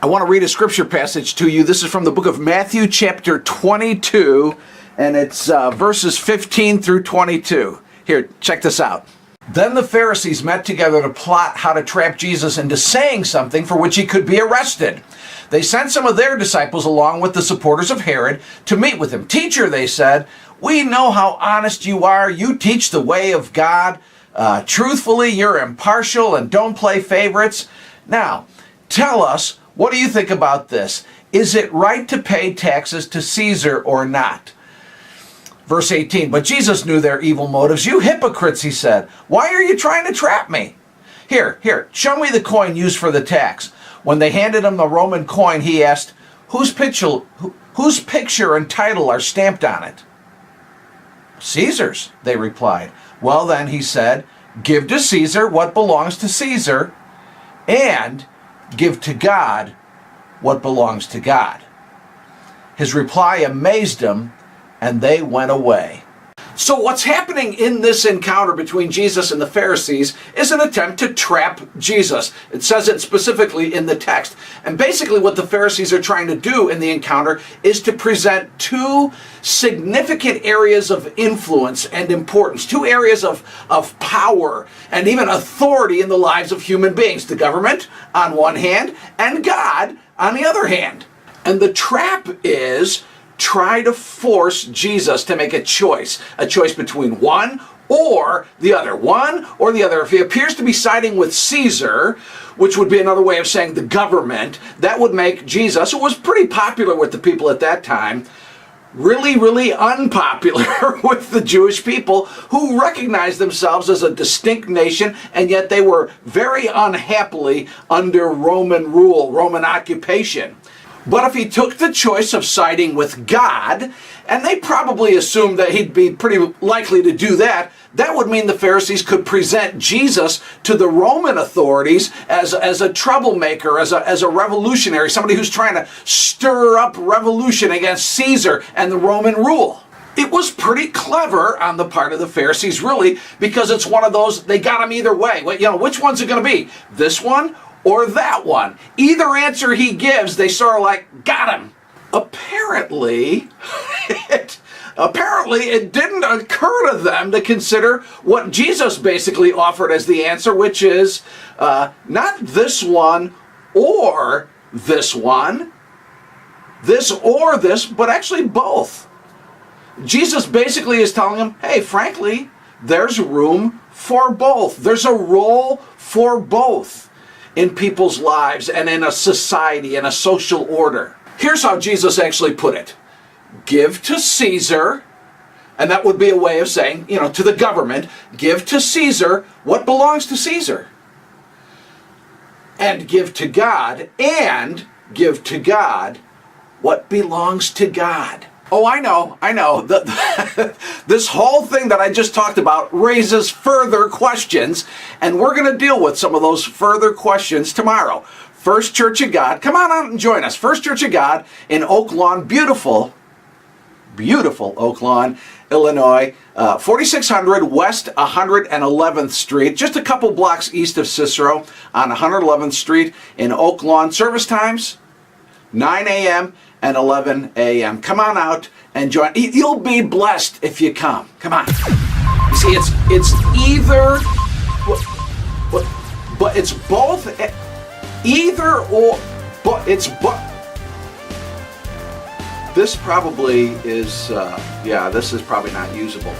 I want to read a scripture passage to you. This is from the book of Matthew chapter 22, and it's verses 15 through 22. Here, check this out. Then the Pharisees met together to plot how to trap Jesus into saying something for which he could be arrested. They sent some of their disciples along with the supporters of Herod to meet with him. "Teacher," they said, "we know how honest you are. You teach the way of God. Truthfully, you're impartial and don't play favorites. Now, tell us, what do you think about this? Is it right to pay taxes to Caesar or not?" Verse 18, but Jesus knew their evil motives. "You hypocrites," he said. "Why are you trying to trap me? Here, show me the coin used for the tax." When they handed him the Roman coin, he asked, whose picture and title are stamped on it?" "Caesar's," they replied. "Well then," he said, "give to Caesar what belongs to Caesar, and give to God what belongs to God." His reply amazed them, and they went away. So what's happening in this encounter between Jesus and the Pharisees is an attempt to trap Jesus. It says it specifically in the text. And basically what the Pharisees are trying to do in the encounter is to present two significant areas of influence and importance, two areas of power and even authority in the lives of human beings. The government on one hand, and God on the other hand. And the trap is try to force Jesus to make a choice between one or the other. One or the other. If he appears to be siding with Caesar, which would be another way of saying the government, that would make Jesus, who was pretty popular with the people at that time, really, really unpopular with the Jewish people who recognized themselves as a distinct nation, and yet they were very unhappily under Roman rule, Roman occupation. But if he took the choice of siding with God, and they probably assumed that he'd be pretty likely to do that, that would mean the Pharisees could present Jesus to the Roman authorities as a troublemaker, as a revolutionary, somebody who's trying to stir up revolution against Caesar and the Roman rule. It was pretty clever on the part of the Pharisees, really, because it's one of those, they got him either way. Which one's it going to be? This one or that one? Either answer he gives, they sort of like, got him. Apparently, it didn't occur to them to consider what Jesus basically offered as the answer, which is not this one or this one, this or this, but actually both. Jesus basically is telling them, hey, frankly, there's room for both. There's a role for both in people's lives and in a society and a social order. Here's how Jesus actually put it. Give to Caesar, and that would be a way of saying, to the government, give to Caesar what belongs to Caesar. And give to God what belongs to God. Oh, I know. This whole thing that I just talked about raises further questions, and we're going to deal with some of those further questions tomorrow. First Church of God, come on out and join us. First Church of God in Oak Lawn, beautiful Oak Lawn, Illinois, 4600 West 111th Street, just a couple blocks east of Cicero on 111th Street in Oak Lawn. Service times, 9 a.m. and 11 a.m. Come on out and join. You'll be blessed if you come. Come on. You see, it's either, but it's both, either or, but it's but. This probably is, this is probably not usable.